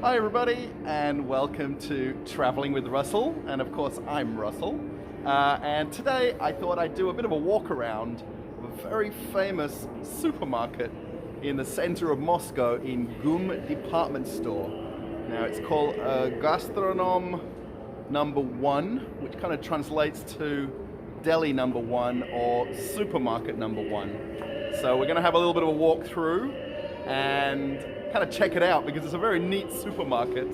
Hi everybody, and welcome to Traveling with Russell, and of course I'm Russell, and today I thought I'd do a bit of a walk around of a very famous supermarket in the center of Moscow in GUM department store. Now it's called Gastronom number 1, which kind of translates to deli number 1 or supermarket number 1. So we're going to have a little bit of a walk through and kind of check it out because it's a very neat supermarket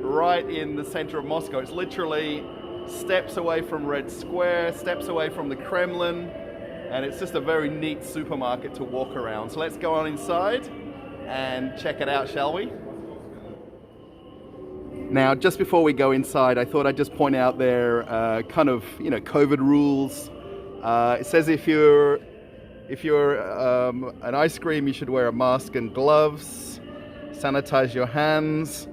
right in the center of Moscow. It's literally steps away from Red Square, steps away from the Kremlin, and it's just a very neat supermarket to walk around. So let's go on inside and check it out, shall we? Now, just before we go inside, I thought I'd just point out their COVID rules. It says if you're an ice cream, you should wear a mask and gloves, sanitize your hands,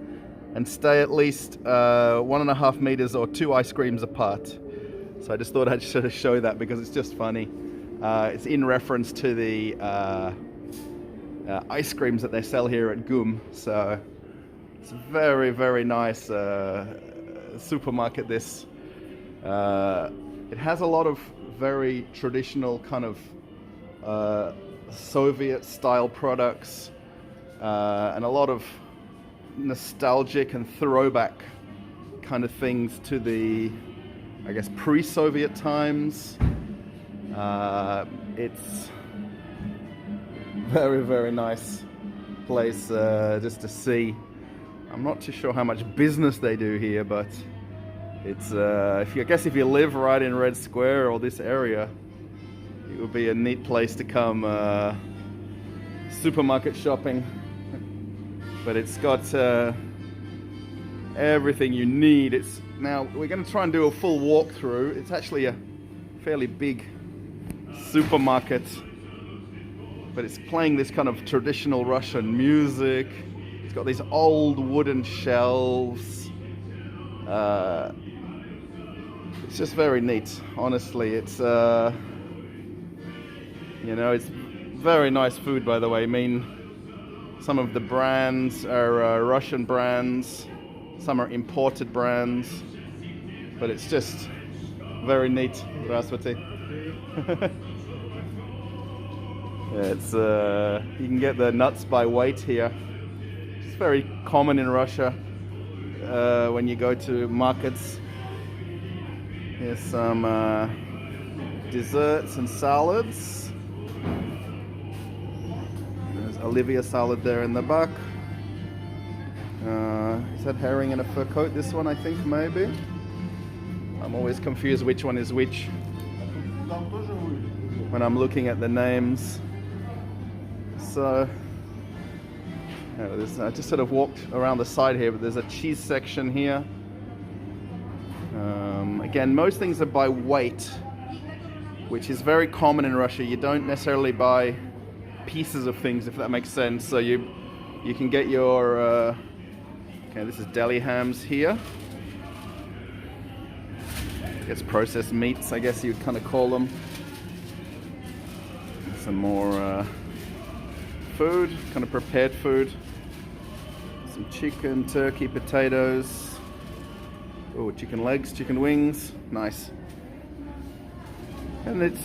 and stay at least 1.5 meters or 2 ice creams apart. So I just thought I'd show that because it's just funny. It's in reference to the ice creams that they sell here at GUM. So it's a very, very nice supermarket, this. It has a lot of very traditional kind of Soviet style products and a lot of nostalgic and throwback kind of things to the, I guess, pre-Soviet times. It's very, very nice place just to see. I'm not too sure how much business they do here, but it's I guess if you live right in Red Square or this area, it would be a neat place to come supermarket shopping. But it's got everything you need. Now we're going to try and do a full walkthrough. It's actually a fairly big supermarket, but it's playing this kind of traditional Russian music. It's got these old wooden shelves. It's just very neat. Honestly, it's it's very nice food, by the way. I mean, some of the brands are Russian brands, some are imported brands, but it's just very neat. Здравствуйте. It's you can get the nuts by weight here. It's very common in Russia when you go to markets. Here's some desserts and salads. Olivia salad there in the back. Is that herring in a fur coat? This one, I think, maybe. I'm always confused which one is which when I'm looking at the names. So I just sort of walked around the side here, but there's a cheese section here. Again, most things are by weight, which is very common in Russia. You don't necessarily buy pieces of things, if that makes sense. So you can get your okay, this is deli hams here. It's processed meats, I guess you'd kind of call them. Some more food, kind of prepared food. Some chicken, turkey, potatoes. Oh, chicken legs, chicken wings. Nice. And it's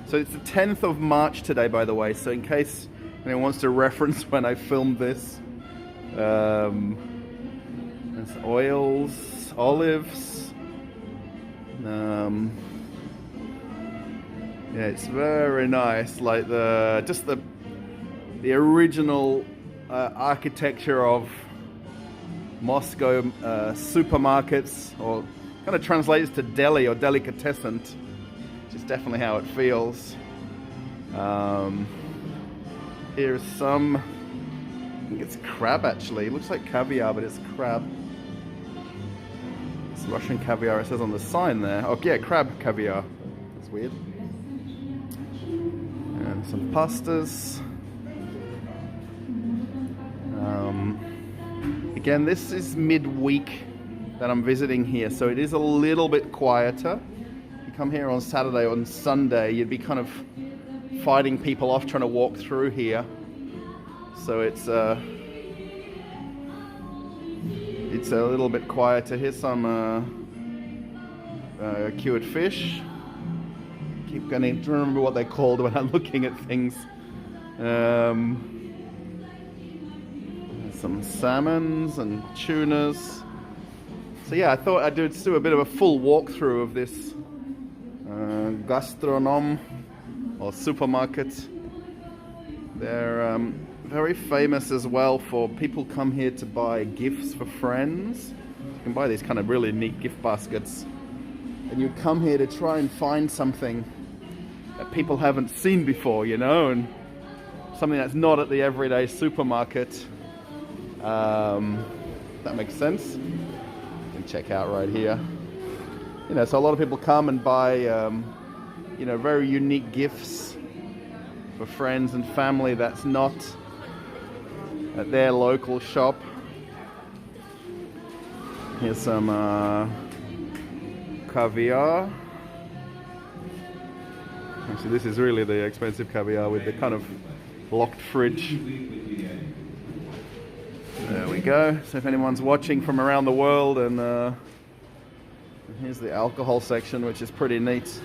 so it's the 10th of March today, by the way, so in case anyone wants to reference when I filmed this. There's oils, olives. Yeah, it's very nice, like the original architecture of Moscow supermarkets, or kind of translates to deli or delicatessen. It's definitely how it feels. Here's some, I think it's crab actually. It looks like caviar, but it's crab. It's Russian caviar, it says on the sign there. Oh yeah, crab caviar. That's weird. And some pastas. Again, this is midweek that I'm visiting here, so it is a little bit quieter. You come here on Saturday or on Sunday, you'd be kind of fighting people off trying to walk through here. So it's it's a little bit quieter. Here's some cured fish. Keep going to remember what they're called when I'm looking at things. Some salmons and tunas. So yeah, I thought I'd do a bit of a full walkthrough of this gastronome or supermarket. They're very famous as well for people come here to buy gifts for friends. You can buy these kind of really neat gift baskets, and you come here to try and find something that people haven't seen before, you know, and something that's not at the everyday supermarket. That makes sense. You can check out right here. You know, so a lot of people come and buy, you know, very unique gifts for friends and family that's not at their local shop. Here's some caviar. Actually, this is really the expensive caviar with the kind of locked fridge. There we go. So if anyone's watching from around the world, and here's the alcohol section, which is pretty neat.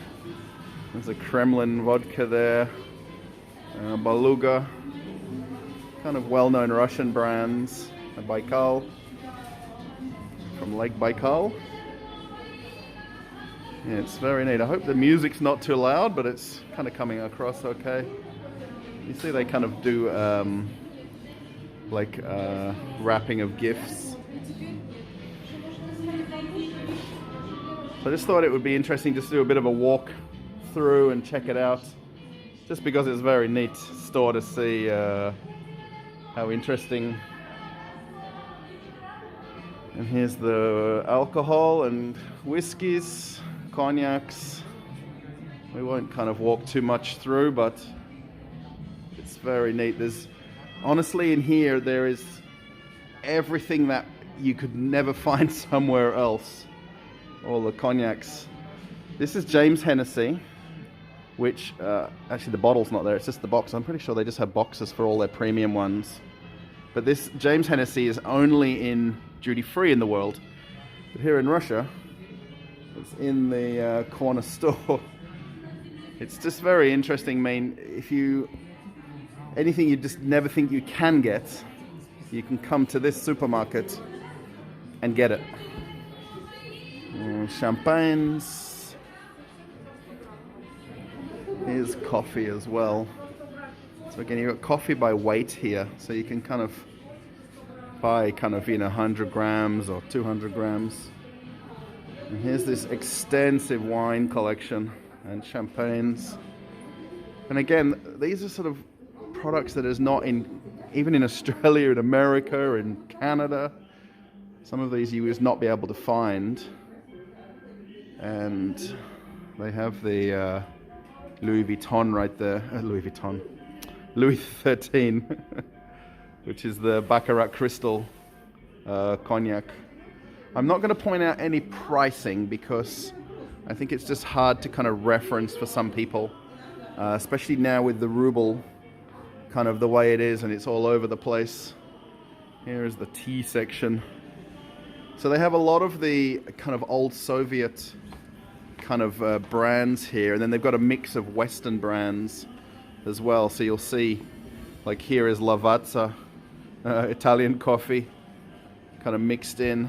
There's a Kremlin vodka there, Beluga, kind of well-known Russian brands, a Baikal, from Lake Baikal. Yeah, it's very neat. I hope the music's not too loud, but it's kind of coming across okay. You see they kind of do wrapping of gifts. So I just thought it would be interesting just to do a bit of a walk through and check it out, just because it's a very neat store to see how interesting. And here's the alcohol and whiskies, cognacs. We won't kind of walk too much through, but it's very neat. There's honestly in here there is everything that you could never find somewhere else. All the cognacs. This is James Hennessy, which actually the bottle's not there, it's just the box. I'm pretty sure they just have boxes for all their premium ones. But this James Hennessy is only in duty-free in the world. But here in Russia, it's in the corner store. It's just very interesting. I mean, anything you just never think you can get, you can come to this supermarket and get it. Champagnes. Here's coffee as well. So again, you've got coffee by weight here, so you can kind of buy 100 grams or 200 grams. And here's this extensive wine collection and champagnes. And again, these are sort of products that is not even in Australia, in America, in Canada. Some of these you would not be able to find. And they have the Louis Vuitton right there. Louis XIII, which is the Baccarat Crystal cognac. I'm not going to point out any pricing because I think it's just hard to kind of reference for some people, especially now with the ruble kind of the way it is and it's all over the place. Here is the tea section. So they have a lot of the kind of old Soviet kind of brands here, and then they've got a mix of Western brands as well. So you'll see, like here is Lavazza, Italian coffee, kind of mixed in,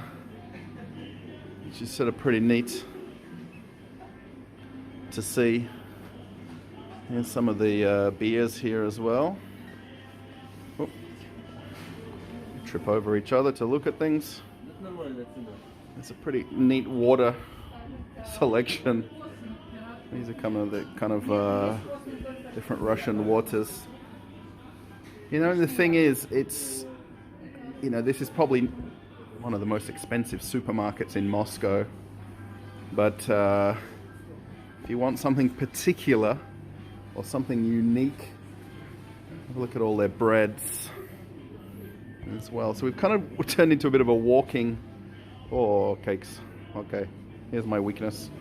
which is sort of pretty neat to see. Here's some of the beers here as well. Oh. Trip over each other to look at things. It's a pretty neat water selection. These are kind of different Russian waters. You know, the thing is, it's, you know, this is probably one of the most expensive supermarkets in Moscow. But if you want something particular or something unique, have a look at all their breads as well. So we've kind of turned into a bit of a walking. Oh, cakes. Okay, here's my weakness.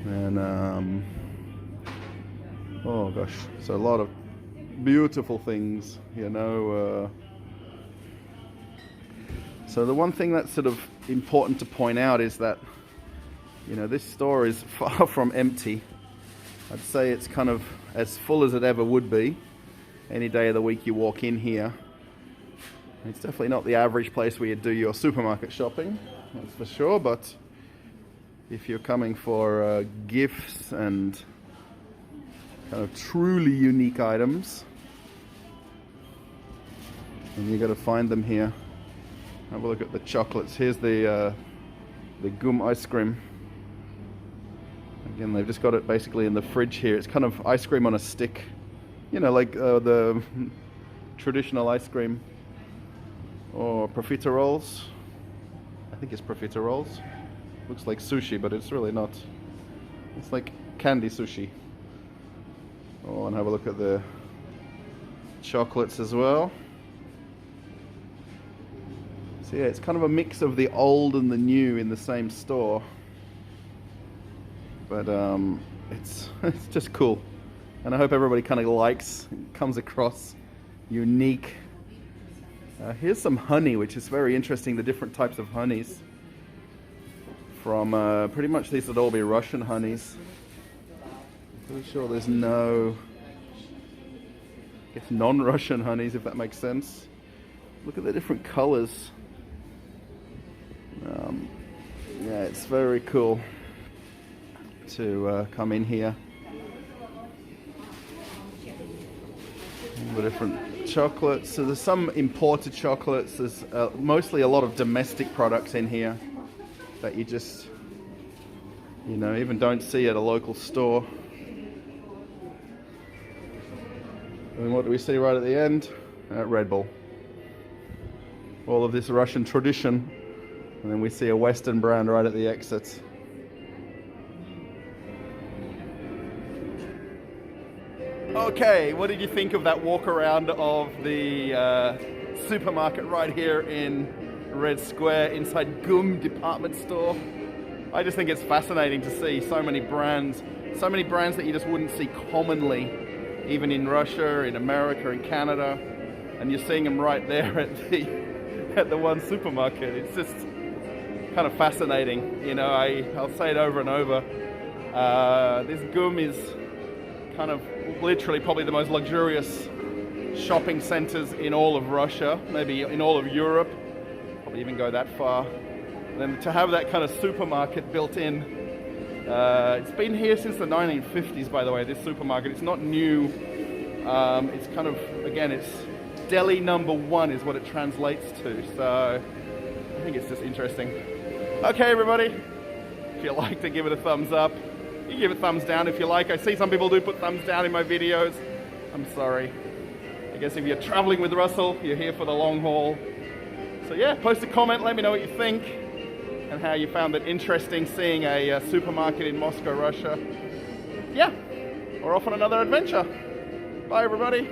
And oh gosh, so a lot of beautiful things, you know, So the one thing that's sort of important to point out is that, you know, this store is far from empty. I'd say it's kind of as full as it ever would be any day of the week you walk in here. It's definitely not the average place where you do your supermarket shopping, that's for sure, but if you're coming for gifts and kind of truly unique items, and you got to find them here. Have a look at the chocolates. Here's the gum ice cream. Again, they've just got it basically in the fridge here. It's kind of ice cream on a stick, you know, like the traditional ice cream. Or profiteroles. I think it's profiteroles. Looks like sushi, but it's really not. It's like candy sushi. Oh, and have a look at the chocolates as well. So yeah, it's kind of a mix of the old and the new in the same store. But it's just cool. And I hope everybody kind of likes, comes across unique. Here's some honey, which is very interesting, the different types of honeys. From pretty much these would all be Russian honeys. I'm pretty sure there's no, I guess, non-Russian honeys, if that makes sense. Look at the different colors. Yeah, it's very cool to come in here. All the different chocolates. So there's some imported chocolates. There's mostly a lot of domestic products in here that you just, you know, even don't see at a local store. And what do we see right at the end? Red Bull. All of this Russian tradition. And then we see a Western brand right at the exit. Okay, what did you think of that walk around of the supermarket right here in Red Square inside GUM department store? I just think it's fascinating to see so many brands that you just wouldn't see commonly, even in Russia, in America, in Canada, and you're seeing them right there at the one supermarket. It's just kind of fascinating, you know. I'll say it over and over. This GUM is kind of literally probably the most luxurious shopping centers in all of Russia, maybe in all of Europe, probably even go that far. And then to have that kind of supermarket built in, it's been here since the 1950s, by the way, this supermarket. It's not new. It's kind of, again, it's Delhi #1 is what it translates to. So I think it's just interesting. Okay, everybody, if you like to give it a thumbs up, you give it a thumbs down if you like. I see some people do put thumbs down in my videos. I'm sorry. I guess if you're traveling with Russell, you're here for the long haul. So yeah, post a comment, let me know what you think and how you found it interesting seeing a supermarket in Moscow, Russia. Yeah, we're off on another adventure. Bye, everybody.